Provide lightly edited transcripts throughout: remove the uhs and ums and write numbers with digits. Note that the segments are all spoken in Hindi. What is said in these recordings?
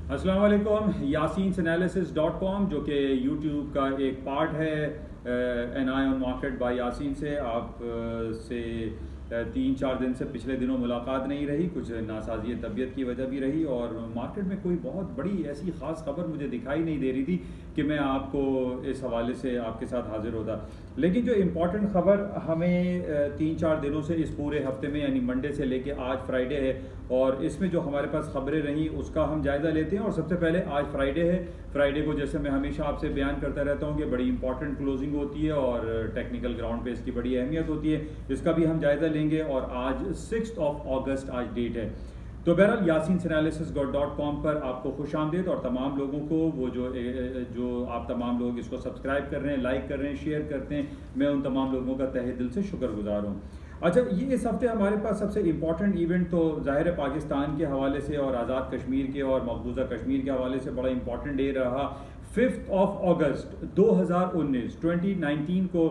अस्सलाम वालेकुम। Yasin'sAnalysis.com जो कि YouTube का एक पार्ट है an eye on market by Yasin से आप से 3-4 दिन से पिछले दिनों मुलाकात नहीं रही, कुछ नासाजी तबीयत की वजह भी रही और मार्केट में कोई बहुत बड़ी ऐसी ख़ास खबर मुझे दिखाई नहीं दे रही थी कि मैं आपको इस हवाले से आपके साथ हाजिर होता। लेकिन जो इम्पॉर्टेंट ख़बर हमें 3-4 दिनों से इस पूरे हफ्ते में यानी मंडे से लेके आज फ्राइडे है और इसमें जो हमारे पास खबरें रहीं उसका हम जायज़ा लेते हैं। और सबसे पहले आज फ्राइडे है, फ्राइडे को जैसे मैं हमेशा आपसे बयान करता रहता हूँ कि बड़ी इंपॉर्टेंट क्लोजिंग होती है और टेक्निकल ग्राउंड पे इसकी बड़ी अहमियत होती है, इसका भी हम जायज़ा लेंगे। और आज 6 अगस्त आज डेट है। तो बहरहाल Yasin'sAnalysis.com पर आपको खुश आमदीद और तमाम लोगों को वो जो आप तमाम लोग इसको सब्सक्राइब कर रहे हैं, लाइक कर रहे हैं, शेयर करते हैं, मैं उन तमाम लोगों का तहे दिल से शुक्रगुजार हूँ। अच्छा, ये इस हफ्ते हमारे पास सबसे इम्पॉर्टेंट इवेंट तो ज़ाहिर है पाकिस्तान के हवाले से और आज़ाद कश्मीर के और मकबूजा कश्मीर के हवाले से बड़ा इम्पॉर्टेंट डे रहा। 5 अगस्त 2019 को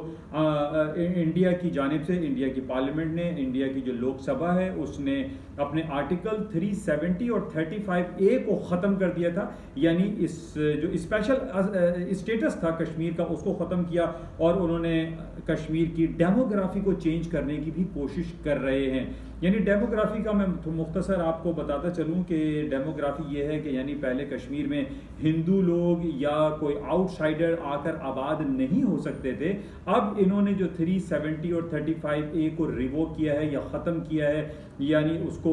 इंडिया की जानिब से इंडिया की पार्लियामेंट ने, इंडिया की जो लोकसभा है उसने अपने आर्टिकल 370 और 35A को ख़त्म कर दिया था। यानी इस जो स्पेशल स्टेटस था कश्मीर का उसको ख़त्म किया और उन्होंने कश्मीर की डेमोग्राफी को चेंज करने की भी कोशिश कर रहे हैं। यानी डेमोग्राफी का मैं मुख्तसर आपको बताता चलूँ कि डेमोग्राफी ये है कि यानी पहले कश्मीर में हिंदू लोग या कोई आउटसाइडर आकर आबाद नहीं हो सकते थे। अब इन्होंने जो 370 और 35A को रिवोक किया है या ख़त्म किया है, यानी उसको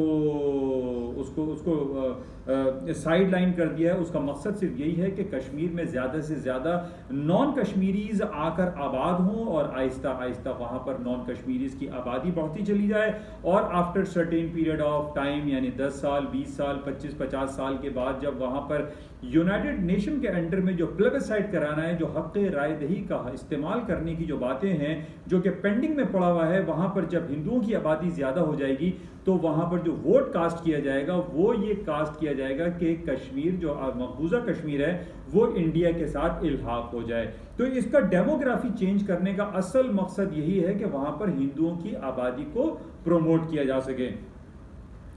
साइड लाइन कर दिया है। उसका मकसद सिर्फ यही है कि कश्मीर में ज़्यादा से ज़्यादा नॉन कश्मीरीज आकर आबाद हों और आहिस्ता आहिस्ता वहाँ पर नॉन कश्मीरीज की आबादी बढ़ती चली जाए और after certain period of time यानी 10 साल, 20 साल, 25-50 साल के बाद जब वहाँ पर यूनाइटेड नेशन के अंडर में जो प्लेबिसाइट कराना है, जो हक़ राय दही का इस्तेमाल करने की जो बातें हैं जो कि पेंडिंग में पड़ा हुआ है, वहाँ पर जब हिंदुओं की आबादी ज़्यादा हो जाएगी तो वहाँ पर जो वोट कास्ट किया जाएगा वो ये कास्ट किया जाएगा कि कश्मीर जो मकबूजा कश्मीर है वो इंडिया के साथ इल्हाक हो जाए। तो इसका डेमोग्राफी चेंज करने का असल मकसद यही है कि वहाँ पर हिंदुओं की आबादी को प्रोमोट किया जा सके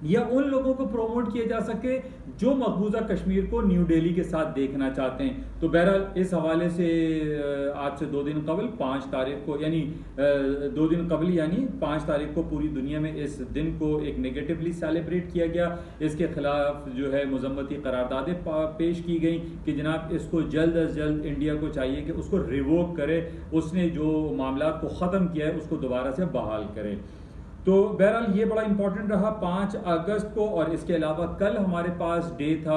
या उन लोगों को प्रोमोट किया जा सके जो मकबूजा कश्मीर को न्यू दिल्ली के साथ देखना चाहते हैं। तो बहरहाल इस हवाले से आज से 2 दिन कबल 5 तारीख को यानी 2 दिन कबल यानी 5 तारीख को पूरी दुनिया में इस दिन को एक नेगेटिवली सेलिब्रेट किया गया। इसके खिलाफ जो है मुज़म्मती करारदादें पेश की गई कि जनाब इसको जल्द अज जल्द इंडिया को चाहिए कि उसको रिवोक करे, उसने जो मामला को ख़त्म किया है उसको दोबारा से बहाल करे। तो बहरहाल ये बड़ा इंपॉर्टेंट रहा 5 अगस्त को। और इसके अलावा कल हमारे पास डे था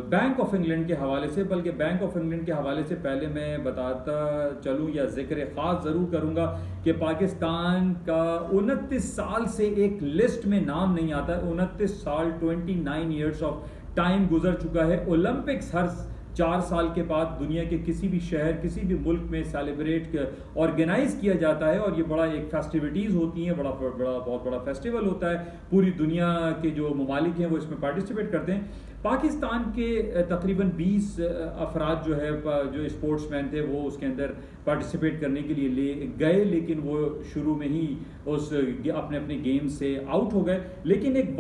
बैंक ऑफ इंग्लैंड के हवाले से, बल्कि बैंक ऑफ इंग्लैंड के हवाले से पहले मैं बताता चलूँ या जिक्र ख़ास ज़रूर करूँगा कि पाकिस्तान का 29 साल से एक लिस्ट में नाम नहीं आता। 29 साल 29 ईयर्स ऑफ टाइम गुजर चुका है। ओलंपिक्स हर 4 साल के बाद दुनिया के किसी भी शहर, किसी भी मुल्क में सेलिब्रेट ऑर्गेनाइज किया जाता है और ये बड़ा एक फेस्टिविटीज़ होती हैं, बहुत बड़ा फेस्टिवल होता है। पूरी दुनिया के जो ममालिक हैं वो इसमें पार्टिसिपेट करते हैं। पाकिस्तान के तकरीबन 20 अफराद जो है जो स्पोर्ट्समैन थे वो उसके अंदर पार्टिसिपेट करने के लिए ले गए, लेकिन वो शुरू में ही अपने अपने गेम से आउट हो गए। लेकिन एक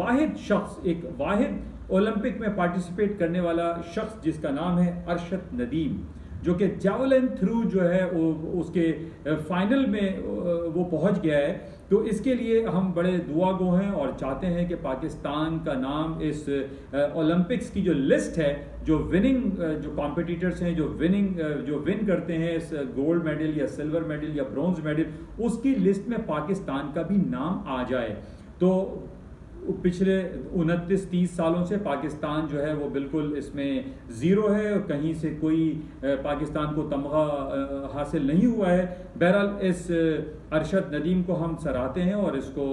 वाहिद ओलंपिक में पार्टिसिपेट करने वाला शख्स जिसका नाम है अरशद नदीम, जो कि जैवलिन थ्रू जो है उसके फाइनल में वो पहुंच गया है। तो इसके लिए हम बड़े दुआ गो हैं और चाहते हैं कि पाकिस्तान का नाम इस ओलंपिक्स की जो लिस्ट है, जो कॉम्पिटिटर्स हैं जो विन करते हैं इस गोल्ड मेडल या सिल्वर मेडल या ब्रॉन्ज मेडल, उसकी लिस्ट में पाकिस्तान का भी नाम आ जाए। तो पिछले 29-30 सालों से पाकिस्तान जो है वो बिल्कुल इसमें ज़ीरो है, कहीं से कोई पाकिस्तान को तमगा हासिल नहीं हुआ है। बहरहाल इस अरशद नदीम को हम सराहते हैं और इसको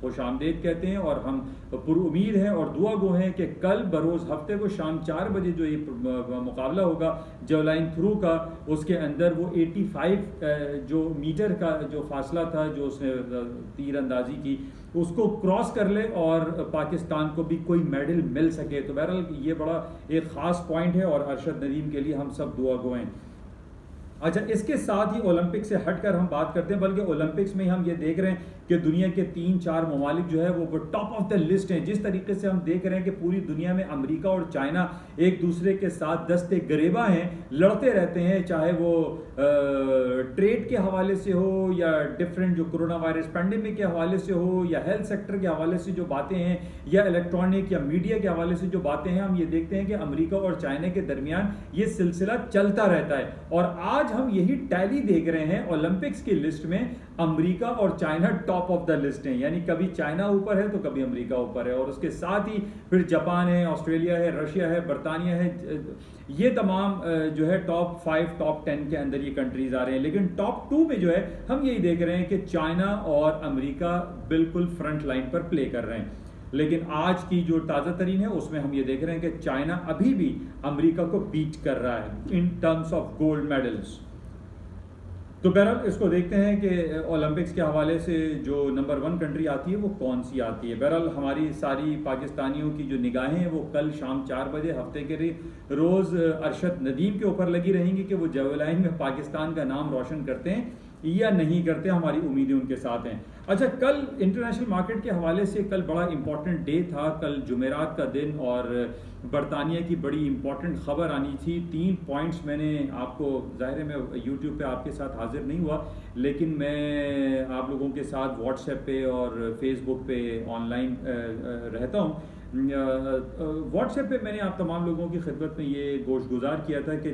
खुश आमदीद कहते हैं और हम पुरुमीद हैं और दुआ गो हैं कि कल बरोज़ हफ्ते को शाम 4 बजे जो ये मुकाबला होगा जेवलाइन थ्रू का, उसके अंदर वो 85 जो मीटर का जो फासला था जो उसने तीर अंदाजी की उसको क्रॉस कर ले और पाकिस्तान को भी कोई मेडल मिल सके। तो बहरहाल ये बड़ा एक ख़ास पॉइंट है और अरशद नदीम के लिए हम सब दुआ गो हैं। अच्छा, इसके साथ ही ओलंपिक से हटकर हम बात करते हैं, बल्कि ओलंपिक्स में हम ये देख रहे हैं कि दुनिया के 3-4 ममालिक जो है वो टॉप ऑफ द लिस्ट हैं। जिस तरीके से हम देख रहे हैं कि पूरी दुनिया में अमेरिका और चाइना एक दूसरे के साथ दस्ते गिरेबा हैं, लड़ते रहते हैं, चाहे वो ट्रेड के हवाले से हो या डिफरेंट जो कोरोना वायरस पैंडेमिक के हवाले से हो या हेल्थ सेक्टर के हवाले से जो बातें हैं या इलेक्ट्रॉनिक या मीडिया के हवाले से जो बातें हैं, हम ये देखते हैं कि अमेरिका और चाइना के दरमियान ये सिलसिला चलता रहता है। और आज हम यही टैली देख रहे हैं ओलंपिक्स की लिस्ट में, अमेरिका और China top of the list हैं, यानी कभी चाइना ऊपर है तो कभी अमेरिका ऊपर है, और उसके साथ ही फिर जापान है, ऑस्ट्रेलिया है, रशिया है, बरतानिया है, ये तमाम जो है टॉप 5 टॉप 10 के अंदर ये कंट्रीज आ रहे हैं। लेकिन टॉप 2 में जो है हम यही देख रहे हैं कि चाइना और अमेरिका बिल्कुल फ्रंट लाइन पर प्ले कर रहे हैं। लेकिन आज की जो ताज़ा तरीन है उसमें हम ये देख रहे हैं कि चाइना अभी भी अमेरिका को बीट कर रहा है in terms of gold medals. तो बहरहाल इसको देखते हैं कि ओलंपिक्स के हवाले से जो नंबर 1 कंट्री आती है वो कौन सी आती है। बहरहाल हमारी सारी पाकिस्तानियों की जो निगाहें हैं वो कल शाम 4 बजे हफ्ते के रोज़ अरशद नदीम के ऊपर लगी रहेंगी कि वो जेवलाइन में पाकिस्तान का नाम रोशन करते हैं या नहीं करते। हमारी उम्मीदें उनके साथ हैं। अच्छा, कल इंटरनेशनल मार्केट के हवाले से कल बड़ा इंपॉर्टेंट डे था, कल जुमेरात का दिन, और बरतानिया की बड़ी इंपॉर्टेंट खबर आनी थी। 3 पॉइंट्स मैंने आपको, जाहिर है मैं यूट्यूब पे आपके साथ हाजिर नहीं हुआ, लेकिन मैं आप लोगों के साथ व्हाट्सएप पे और फेसबुक पे ऑनलाइन रहता हूँ। व्हाट्सएप पे मैंने आप तमाम लोगों की खिदमत में ये गोशगुजार किया था कि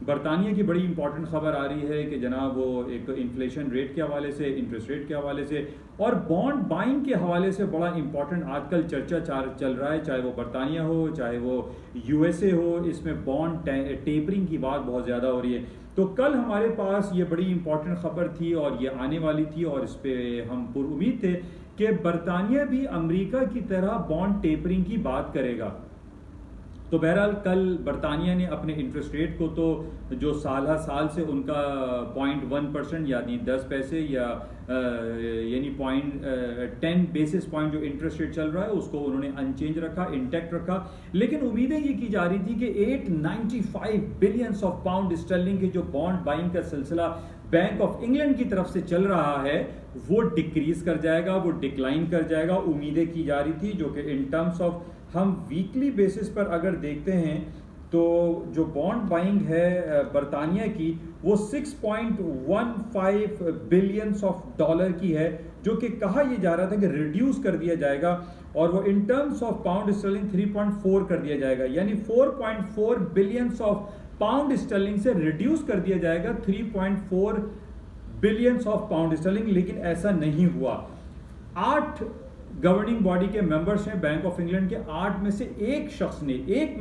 बरतानिया की बड़ी इंपॉर्टेंट खबर आ रही है कि जनाब वो एक इन्फ्लेशन रेट के हवाले से, इंटरेस्ट रेट के हवाले से और बॉन्ड बाइंग के हवाले से बड़ा इंपॉर्टेंट आजकल चर्चा चल रहा है, चाहे वो बरतानिया हो चाहे वो यूएसए हो, इसमें बॉन्ड टेपरिंग की बात बहुत ज़्यादा हो रही है। तो कल हमारे पास ये बड़ी इंपॉर्टेंट खबर थी और ये आने वाली थी, और इस पर हम पुरुमीद थे कि बरतानिया भी अमेरिका की तरह बॉन्ड टेपरिंग की बात करेगा। तो बहरहाल कल बरतानिया ने अपने इंटरेस्ट रेट को, तो जो साल से उनका 0.1% यानी 10 पैसे या यानी 10 बेसिस पॉइंट जो इंटरेस्ट रेट चल रहा है उसको उन्होंने अनचेंज रखा, इंटैक्ट रखा। लेकिन उम्मीदें ये की जा रही थी कि 895 बिलियन ऑफ पाउंड स्टर्लिंग के जो बॉन्ड बाइंग का सिलसिला बैंक ऑफ इंग्लैंड की तरफ से चल रहा है वो डिक्रीज कर जाएगा, वो डिक्लाइन कर जाएगा, उम्मीदें की जा रही थी। जो कि इन टर्म्स ऑफ हम वीकली बेसिस पर अगर देखते हैं तो जो बॉन्ड बाइंग है बरतानिया की वो 6.15 बिलियन ऑफ डॉलर की है, जो कि कहा यह जा रहा था कि रिड्यूस कर दिया जाएगा, और वो in terms of pound sterling 3.4 कर दिया जाएगा, यानी 4.4 बिलियन ऑफ पाउंड स्टर्लिंग से रिड्यूस कर दिया जाएगा 3.4 बिलियन ऑफ पाउंड स्टर्लिंग। लेकिन ऐसा नहीं हुआ। 8 गवर्निंग बॉडी के मेंबर्स हैं बैंक ऑफ इंग्लैंड के, 8 में से एक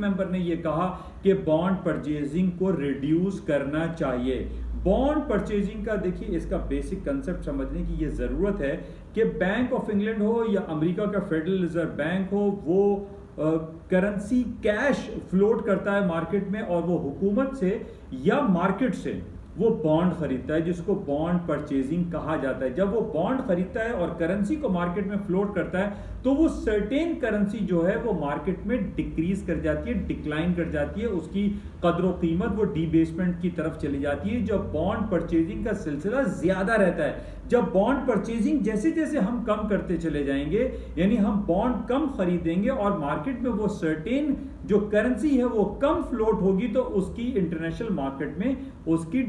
मेंबर ने यह कहा कि बॉन्ड परचेजिंग को रिड्यूस करना चाहिए। बॉन्ड परचेजिंग का देखिए, इसका बेसिक कंसेप्ट समझने की ये जरूरत है कि बैंक ऑफ इंग्लैंड हो या अमेरिका का फेडरल रिजर्व बैंक हो, वो करेंसी कैश फ्लोट करता है मार्केट में, और वो हुकूमत से या मार्केट से वो बॉन्ड खरीदता है, जिसको बॉन्ड परचेजिंग कहा जाता है। जब वो बॉन्ड खरीदता है और करेंसी को मार्केट में फ्लोट करता है तो वो सर्टेन करेंसी जो है वो मार्केट में डिक्रीज कर जाती है, डिक्लाइन कर जाती है, उसकी कदर कीमत वो डीबेसमेंट की तरफ चली जाती है। जब बॉन्ड परचेजिंग का सिलसिला ज्यादा रहता है, जब बॉन्ड परचेजिंग जैसे जैसे हम कम करते चले जाएंगे, यानी हम बॉन्ड कम खरीदेंगे और मार्केट में वो सर्टेन जो करेंसी है वो कम फ्लोट होगी, तो उसकी इंटरनेशनल मार्केट में उसकी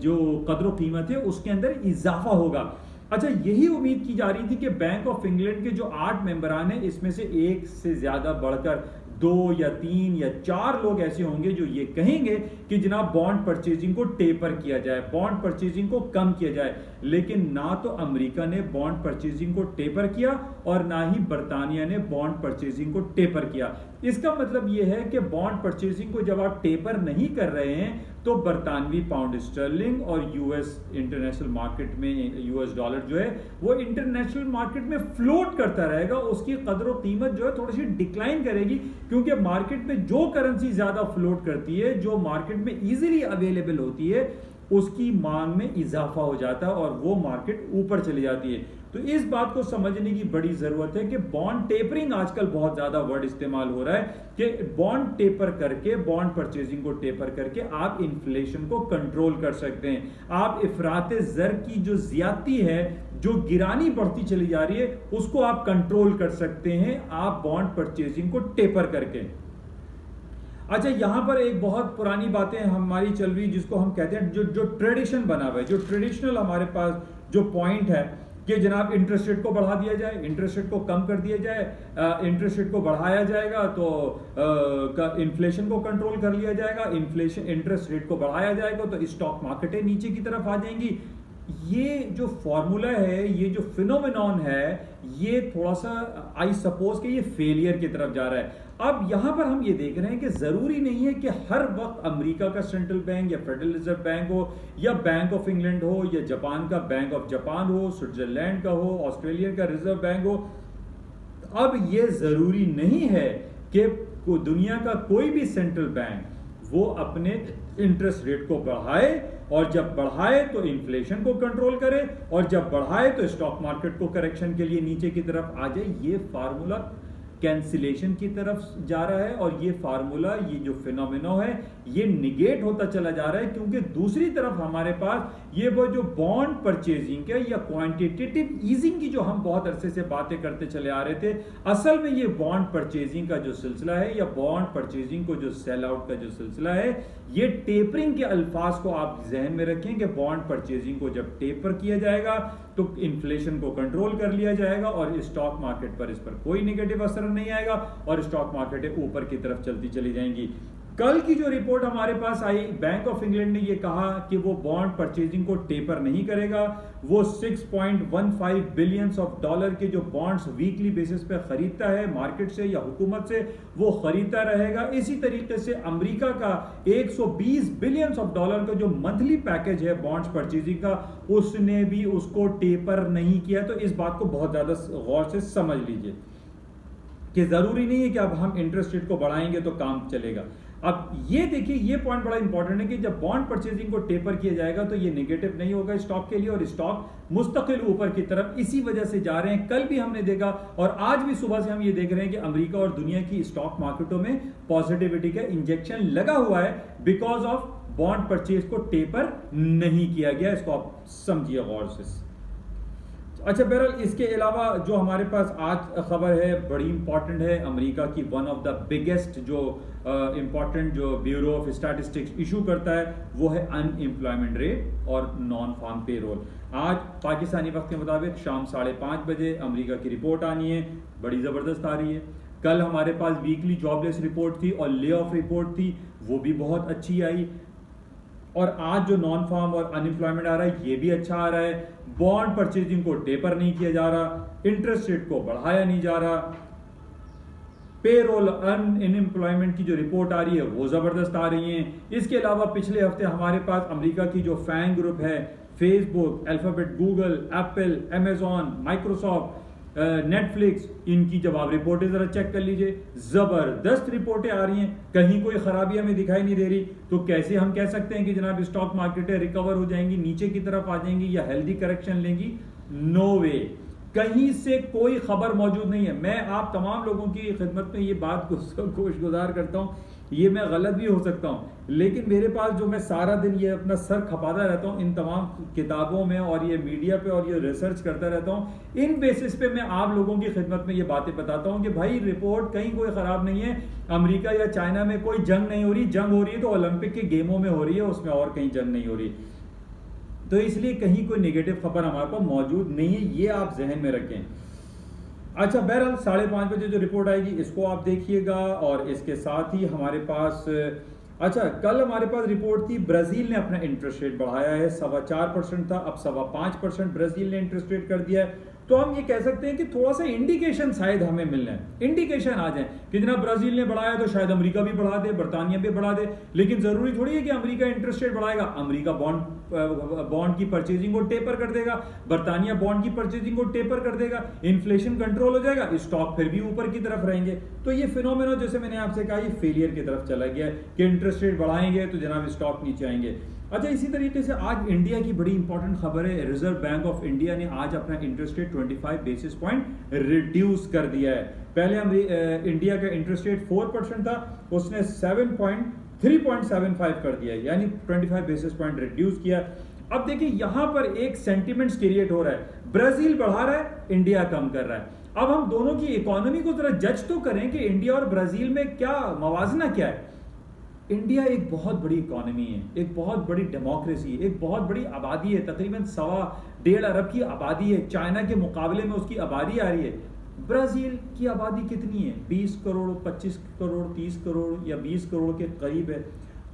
जो कदर कीमत है उसके अंदर इजाफा होगा। अच्छा, यही उम्मीद की जा रही थी कि बैंक ऑफ इंग्लैंड के जो 8 मेंबरान हैं इसमें से एक से ज्यादा बढ़कर 2 या 3 या 4 लोग ऐसे होंगे जो ये कहेंगे कि जनाब बॉन्ड परचेजिंग को टेपर किया जाए, बॉन्ड परचेजिंग को कम किया जाए। लेकिन ना तो अमेरिका ने बॉन्ड परचेजिंग को टेपर किया और ना ही बरतानिया ने बॉन्ड परचेजिंग को टेपर किया। इसका मतलब यह है कि बॉन्ड परचेजिंग को जब आप टेपर नहीं कर रहे हैं तो बरतानवी पाउंड स्टर्लिंग और यूएस इंटरनेशनल मार्केट में यूएस डॉलर जो है वो इंटरनेशनल मार्केट में फ्लोट करता रहेगा, उसकी कदर कीमत जो है थोड़ी सी डिक्लाइन करेगी, क्योंकि मार्केट में जो करेंसी ज्यादा फ्लोट करती है, जो मार्केट में इजीली अवेलेबल होती है, उसकी मांग में इजाफा हो जाता है और वो मार्केट ऊपर चली जाती है। तो इस बात को समझने की बड़ी जरूरत है कि बॉन्ड टेपरिंग आजकल बहुत ज्यादा वर्ड इस्तेमाल हो रहा है कि बॉन्ड टेपर करके, बॉन्ड परचेजिंग को टेपर करके आप इन्फ्लेशन को कंट्रोल कर सकते हैं। आप इफराते जर की जो ज्यादती है, जो गिरानी बढ़ती चली जा रही है, उसको आप कंट्रोल कर सकते हैं आप बॉन्ड परचेजिंग को टेपर करके। अच्छा, यहां पर एक बहुत पुरानी बातें हमारी चल रही जिसको हम कहते हैं जो ट्रेडिशन बना हुआ है, जो ट्रेडिशनल हमारे पास जो पॉइंट है कि जनाब इंटरेस्ट रेट को बढ़ा दिया जाए, इंटरेस्ट रेट को कम कर दिया जाए, इंटरेस्ट रेट को बढ़ाया जाएगा तो इन्फ्लेशन को कंट्रोल कर लिया जाएगा, इन्फ्लेशन इंटरेस्ट रेट को बढ़ाया जाएगा तो स्टॉक मार्केटें नीचे की तरफ आ जाएंगी। ये जो फॉर्मूला है, ये जो फिनोमेनॉन है, ये थोड़ा सा आई सपोज कि ये फेलियर की तरफ जा रहा है। अब यहां पर हम ये देख रहे हैं कि जरूरी नहीं है कि हर वक्त अमेरिका का सेंट्रल बैंक या फेडरल रिजर्व बैंक हो, या बैंक ऑफ इंग्लैंड हो, या जापान का बैंक ऑफ जापान हो, स्विट्जरलैंड का हो, ऑस्ट्रेलिया का रिजर्व बैंक हो। अब ये जरूरी नहीं है कि दुनिया का कोई भी सेंट्रल बैंक वो अपने इंटरेस्ट रेट को बढ़ाए, और जब बढ़ाए तो इन्फ्लेशन को कंट्रोल करे, और जब बढ़ाए तो स्टॉक मार्केट को करेक्शन के लिए नीचे की तरफ आ जाए। ये फार्मूला कैंसिलेशन की तरफ जा रहा है, और ये फार्मूला, ये जो फिनोमेना है, ये निगेट होता चला जा रहा है, क्योंकि दूसरी तरफ हमारे पास ये वो जो बॉन्ड परचेजिंग के या क्वांटिटेटिव ईजिंग की जो हम बहुत अरसे से बातें करते चले आ रहे थे, असल में ये बॉन्ड परचेजिंग का जो सिलसिला है, या बॉन्ड परचेजिंग को जो सेल आउट का जो सिलसिला है, ये टेपरिंग के अल्फाज को आप जहन में रखें कि बॉन्ड परचेजिंग को जब टेपर किया जाएगा तो इन्फ्लेशन को कंट्रोल कर लिया जाएगा, और स्टॉक मार्केट पर इस पर कोई नेगेटिव असर नहीं आएगा, और स्टॉक मार्केटें ऊपर की तरफ चलती चली जाएंगी। कल की जो रिपोर्ट हमारे पास आई, बैंक ऑफ इंग्लैंड ने यह कहा कि वो बॉन्ड परचेजिंग को टेपर नहीं करेगा, वो 6.15 बिलियंस ऑफ डॉलर के जो बॉन्ड्स वीकली बेसिस पे खरीदता है मार्केट से या हुकूमत से, वो खरीदता रहेगा। इसी तरीके से अमेरिका का 120 बिलियंस ऑफ डॉलर का जो मंथली पैकेज है बॉन्ड्स परचेजिंग का, उसने भी उसको टेपर नहीं किया। तो इस बात को बहुत ज्यादा गौर से समझ लीजिए कि जरूरी नहीं है कि अब हम इंटरेस्ट रेट को बढ़ाएंगे तो काम चलेगा। अब ये देखिए, ये पॉइंट बड़ा इंपॉर्टेंट है कि जब बॉन्ड परचेजिंग को टेपर किया जाएगा तो ये नेगेटिव नहीं होगा स्टॉक के लिए, और स्टॉक मुस्तकिल ऊपर की तरफ इसी वजह से जा रहे हैं। कल भी हमने देखा और आज भी सुबह से हम ये देख रहे हैं कि अमेरिका और दुनिया की स्टॉक मार्केटों में पॉजिटिविटी का इंजेक्शन लगा हुआ है, बिकॉज ऑफ बॉन्ड परचेज को टेपर नहीं किया गया। इसको आप समझिए गौर से। अच्छा, बहरहाल इसके अलावा जो हमारे पास आज खबर है बड़ी इंपॉर्टेंट है, अमेरिका की वन ऑफ द बिगेस्ट जो इंपॉर्टेंट जो ब्यूरो ऑफ स्टैटिस्टिक्स इशू करता है वो है अनएम्प्लॉयमेंट रेट और नॉन फार्म पेरोल। आज पाकिस्तानी वक्त के मुताबिक शाम 5:30 बजे अमेरिका की रिपोर्ट आनी है, बड़ी ज़बरदस्त आ रही है। कल हमारे पास वीकली जॉबलेस रिपोर्ट थी और ले ऑफ रिपोर्ट थी, वो भी बहुत अच्छी आई। और आज जो नॉन फार्म और अनएम्प्लॉयमेंट आ रहा है ये भी अच्छा आ रहा है। बॉन्ड परचेजिंग को टेपर नहीं किया जा रहा, इंटरेस्ट रेट को बढ़ाया नहीं जा रहा, पेरोल अनएम्प्लॉयमेंट की जो रिपोर्ट आ रही है वो जबरदस्त आ रही है। इसके अलावा पिछले हफ्ते हमारे पास अमेरिका की जो फैंग ग्रुप है, Facebook, alphabet, Google, Apple, Amazon, Microsoft, Netflix, इनकी जब आप रिपोर्टें जरा चेक कर लीजिए, जबरदस्त रिपोर्टें आ रही हैं, कहीं कोई खराबी हमें दिखाई नहीं दे रही। तो कैसे हम कह सकते हैं कि जनाब स्टॉक मार्केटें रिकवर हो जाएंगी, नीचे की तरफ आ जाएंगी या हेल्दी करेक्शन लेंगी? नो वे, कहीं से कोई खबर मौजूद नहीं है। मैं आप तमाम लोगों की खिदमत में ये बात खुशगुजार करता हूँ, ये मैं गलत भी हो सकता हूँ, लेकिन मेरे पास जो मैं सारा दिन ये अपना सर खपाता रहता हूँ इन तमाम किताबों में और ये मीडिया पे और ये रिसर्च करता रहता हूँ, इन बेसिस पे मैं आप लोगों की खिदमत में ये बातें बताता हूँ कि भाई रिपोर्ट कहीं कोई ख़राब नहीं है। अमेरिका या चाइना में कोई जंग नहीं हो रही, जंग हो रही है तो ओलंपिक के गेमों में हो रही है, उसमें और कहीं जंग नहीं हो रही। तो इसलिए कहीं कोई नेगेटिव खबर हमारे पास मौजूद नहीं है, ये आप जहन में रखें। अच्छा, बहरहाल 5:30 बजे जो रिपोर्ट आएगी इसको आप देखिएगा। और इसके साथ ही हमारे पास अच्छा, कल हमारे पास रिपोर्ट थी, ब्राजील ने अपना इंटरेस्ट रेट बढ़ाया है, 4.25% था, अब 5.25% ब्राजील ने इंटरेस्ट रेट कर दिया है। तो हम ये कह सकते हैं कि थोड़ा सा इंडिकेशन शायद हमें मिल रहे हैं, इंडिकेशन आ जाए कि जनाब ब्राजील ने बढ़ाया तो शायद अमेरिका भी बढ़ा दे, बर्तानिया भी बढ़ा दे। लेकिन जरूरी थोड़ी है कि अमेरिका इंटरेस्ट रेट बढ़ाएगा, अमेरिका बॉन्ड की परचेजिंग को टेपर कर देगा, बर्तानिया बॉन्ड की परचेजिंग को टेपर कर देगा, इन्फ्लेशन कंट्रोल हो जाएगा, स्टॉक फिर भी ऊपर की तरफ रहेंगे। तो ये फिनोमेना जैसे मैंने आपसे कहा ये फेलियर की तरफ चला गया कि इंटरेस्ट रेट बढ़ाएंगे तो जनाब स्टॉक नीचे आएंगे। अच्छा, इसी तरीके से आज इंडिया की बड़ी इंपॉर्टेंट खबर है, रिजर्व बैंक ऑफ इंडिया ने आज अपना interest rate 25 basis point reduce कर दिया है। पहले इंडिया का इंटरेस्ट रेट 4% था, उसने 3.75 कर दिया है, यानी 25 बेसिस पॉइंट रिड्यूस किया। अब देखिए यहां पर एक सेंटिमेंट्स क्रिएट हो रहा है, ब्राजील बढ़ा रहा है, इंडिया कम कर रहा है। अब हम दोनों की इकोनॉमी को जरा जज तो करें कि इंडिया और ब्राजील में क्या मवाजना क्या है। इंडिया एक बहुत बड़ी इकोनॉमी है, एक बहुत बड़ी डेमोक्रेसी है, एक बहुत बड़ी आबादी है, तकरीबन 1.25 अरब की आबादी है, चाइना के मुकाबले में उसकी आबादी आ रही है। ब्राजील की आबादी कितनी है? 20 करोड़, 25 करोड़, 30 करोड़ या 20 करोड़ के करीब है।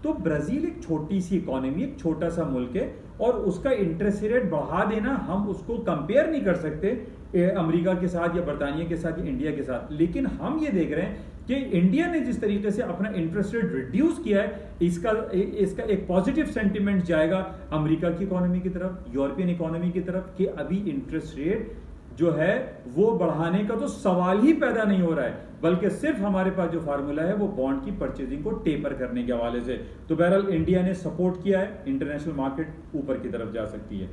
तो ब्राजील एक छोटी सी इकोनॉमी, एक छोटा सा मुल्क है, और उसका इंटरेस्ट रेट बढ़ा देना, हम उसको कंपेयर नहीं कर सकते अमेरिका के साथ या बरतानिया के साथ या इंडिया के साथ। लेकिन हम ये देख रहे हैं कि इंडिया ने जिस तरीके से अपना इंटरेस्ट रेट रिड्यूस किया है, इसका एक पॉजिटिव सेंटिमेंट जाएगा अमेरिका की इकोनॉमी की तरफ, यूरोपियन इकोनॉमी की तरफ, कि अभी इंटरेस्ट रेट जो है वो बढ़ाने का तो सवाल ही पैदा नहीं हो रहा है, बल्कि सिर्फ हमारे पास जो फार्मूला है वो बॉन्ड की परचेजिंग को टेपर करने के हवाले से। तो बहरहाल इंडिया ने सपोर्ट किया है, इंटरनेशनल मार्केट ऊपर की तरफ जा सकती है।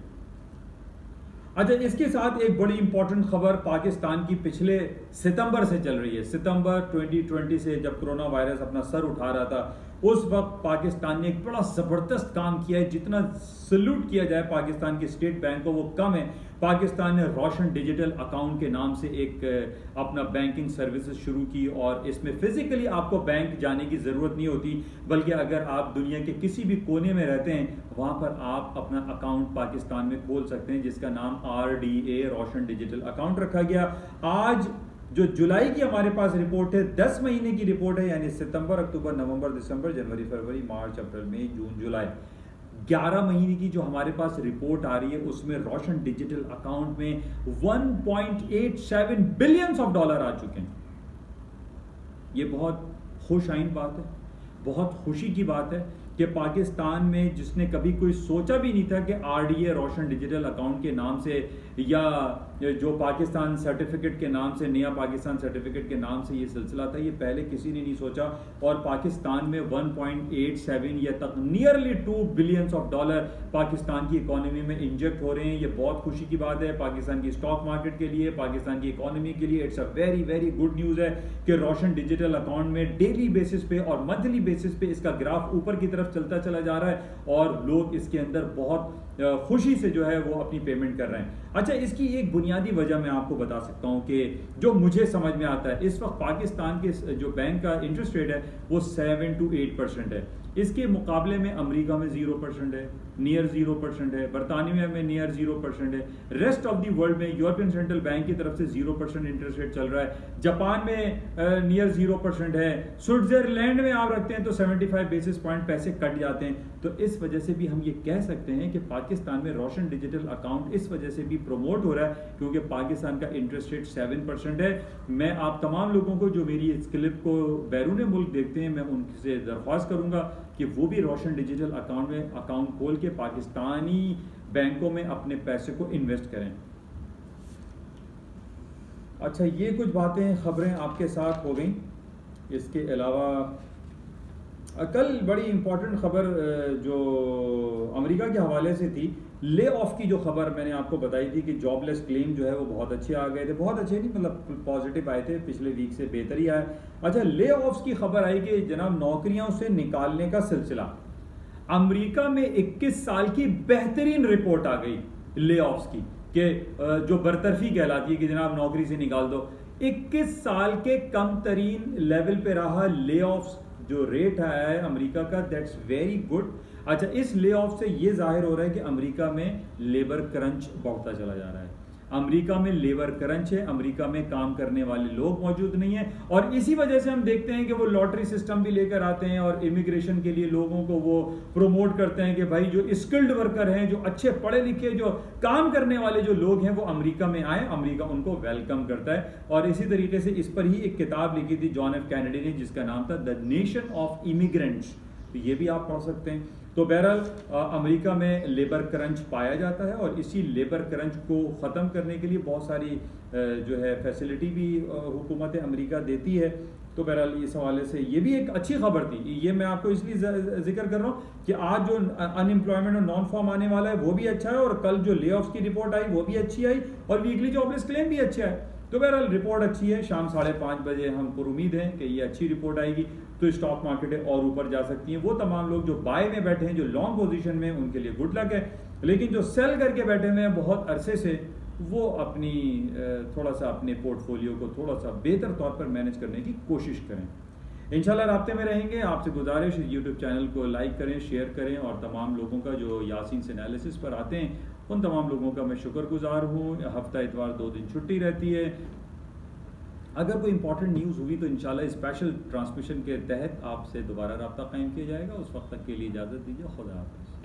अच्छा, इसके साथ एक बड़ी इंपॉर्टेंट खबर पाकिस्तान की पिछले सितंबर से चल रही है। सितंबर 2020 से जब कोरोना वायरस अपना सर उठा रहा था, उस वक्त पाकिस्तान ने एक बड़ा जबरदस्त काम किया है। जितना सल्यूट किया जाए पाकिस्तान के स्टेट बैंक को वो कम है। पाकिस्तान ने रोशन डिजिटल अकाउंट के नाम से एक अपना बैंकिंग सर्विसेज शुरू की, और इसमें फिजिकली आपको बैंक जाने की ज़रूरत नहीं होती, बल्कि अगर आप दुनिया के किसी भी कोने में रहते हैं वहाँ पर आप अपना अकाउंट पाकिस्तान में खोल सकते हैं, जिसका नाम RDA रोशन डिजिटल अकाउंट रखा गया। आज जो जुलाई की हमारे पास रिपोर्ट है, 10 महीने की रिपोर्ट है, यानी सितंबर, अक्टूबर, नवंबर, दिसंबर, जनवरी, फरवरी, मार्च, अप्रैल, मई, जून, जुलाई, 11 महीने की जो हमारे पास रिपोर्ट आ रही है, उसमें रोशन डिजिटल अकाउंट में 1.87 बिलियन डॉलर आ चुके हैं। ये बहुत खुशाइन बात है, बहुत खुशी की बात है कि पाकिस्तान में, जिसने कभी कोई सोचा भी नहीं था कि RDA रोशन डिजिटल अकाउंट के नाम से, या जो पाकिस्तान सर्टिफिकेट के नाम से, नया पाकिस्तान सर्टिफिकेट के नाम से ये सिलसिला था, ये पहले किसी ने नहीं सोचा। और पाकिस्तान में 1.87 या तक नियरली 2 बिलियन डॉलर पाकिस्तान की इकोनॉमी में इंजेक्ट हो रहे हैं। ये बहुत खुशी की बात है पाकिस्तान की स्टॉक मार्केट के लिए, पाकिस्तान की इकोनॉमी के लिए। It's a very very good news है कि रोशन डिजिटल अकाउंट में डेली बेसिस पे और मंथली बेसिस पे इसका ग्राफ ऊपर की तरफ चलता चला जा रहा है, और लोग इसके अंदर बहुत खुशी से जो है वो अपनी पेमेंट कर रहे हैं। अच्छा, इसकी एक बुनियादी वजह मैं आपको बता सकता हूं कि जो मुझे समझ में आता है, इस वक्त पाकिस्तान के जो बैंक का इंटरेस्ट रेट है वो 7 to 8% है। इसके मुकाबले में अमेरिका में 0% है, नियर 0% है, बरतानिया में नियर 0% है, रेस्ट ऑफ दी वर्ल्ड में यूरोपियन सेंट्रल बैंक की तरफ से 0% इंटरेस्ट रेट चल रहा है, जापान में नियर 0% है, स्विट्जरलैंड में आप रखते हैं तो 75 बेसिस पॉइंट पैसे कट जाते हैं। तो इस वजह से भी हम ये कह सकते हैं कि पाकिस्तान में रोशन डिजिटल अकाउंट इस वजह से भी प्रमोट हो रहा है क्योंकि पाकिस्तान का इंटरेस्ट रेट 7% है। मैं आप तमाम लोगों को जो मेरी इस क्लिप को बैरून मुल्क देखते हैं, मैं उनसे दरख्वास्त करूंगा कि वो भी रोशन डिजिटल अकाउंट में अकाउंट खोल के पाकिस्तानी बैंकों में अपने पैसे को इन्वेस्ट करें। अच्छा, ये कुछ बातें खबरें आपके साथ हो गई। इसके अलावा कल बड़ी इंपॉर्टेंट खबर जो अमेरिका के हवाले से थी, ले ऑफ की जो खबर मैंने आपको बताई थी कि जॉबलेस क्लेम जो है वो बहुत अच्छे आ गए थे, बहुत अच्छे नहीं मतलब पॉजिटिव आए थे, पिछले वीक से बेहतर ही आया। अच्छा, ले ऑफ्स की खबर आई कि जनाब नौकरियों से निकालने का सिलसिला, अमेरिका में 21 साल की बेहतरीन रिपोर्ट आ गई ले ऑफ्स की, कि जो बरतरफी कहलाती है कि जनाब नौकरी से निकाल दो। 21 साल के कम तरीन लेवल पे रहा ले ऑफ्स जो रेट आया है अमेरिका का, दैट्स वेरी गुड। अच्छा, इस ले ऑफ से ये जाहिर हो रहा है कि अमेरिका में लेबर क्रंच बढ़ता चला जा रहा है। अमेरिका में लेबर क्रंच है, अमेरिका में काम करने वाले लोग मौजूद नहीं है, और इसी वजह से हम देखते हैं कि वो लॉटरी सिस्टम भी लेकर आते हैं और इमिग्रेशन के लिए लोगों को वो प्रोमोट करते हैं कि भाई जो स्किल्ड वर्कर हैं, जो अच्छे पढ़े लिखे, जो काम करने वाले जो लोग हैं वो अमेरिका में आए, अमेरिका उनको वेलकम करता है। और इसी तरीके से इस पर ही एक किताब लिखी थी जॉन एफ कैनेडी ने, जिसका नाम था द नेशन ऑफ इमिग्रेंट्स, तो ये भी आप पढ़ सकते हैं। तो बहरहाल अमेरिका में लेबर क्रंच पाया जाता है, और इसी लेबर क्रंच को ख़त्म करने के लिए बहुत सारी जो है फैसिलिटी भी हुकूमत अमेरिका देती है। तो बहरहाल इस हवाले से ये भी एक अच्छी खबर थी। ये मैं आपको इसलिए जिक्र कर रहा हूँ कि आज जो अनएम्प्लॉयमेंट और नॉन फॉर्म आने वाला है वो भी अच्छा है, और कल जो ले ऑफ्स की रिपोर्ट आई वो भी अच्छी आई, और वीकली जॉबलेस क्लेम भी अच्छा है। तो बहरहाल रिपोर्ट अच्छी है। शाम 5:30 बजे हम पर उम्मीद हैं कि ये अच्छी रिपोर्ट आएगी तो स्टॉक मार्केटें और ऊपर जा सकती हैं। वो तमाम लोग जो बाय में बैठे हैं, जो लॉन्ग पोजीशन में, उनके लिए गुड लक है। लेकिन जो सेल करके बैठे हुए हैं बहुत अरसे से, वो अपनी थोड़ा सा अपने पोर्टफोलियो को थोड़ा सा बेहतर तौर पर मैनेज करने की कोशिश करें। इंशाल्लाह राब्ते में रहेंगे। आपसे गुजारिश है यूट्यूब चैनल को लाइक करें, शेयर करें, और तमाम लोगों का जो यासीन से एनालिसिस पर आते हैं उन तमाम लोगों का मैं शुक्रगुजार हूँ। हफ्ता इतवार 2 दिन छुट्टी रहती है। अगर कोई इंपॉर्टेंट न्यूज़ हुई तो इंशाल्लाह स्पेशल ट्रांसमिशन के तहत आपसे दोबारा रब्ता कायम किया जाएगा। उस वक्त तक के लिए इजाज़त दीजिए। खुदा हाफ़िज़।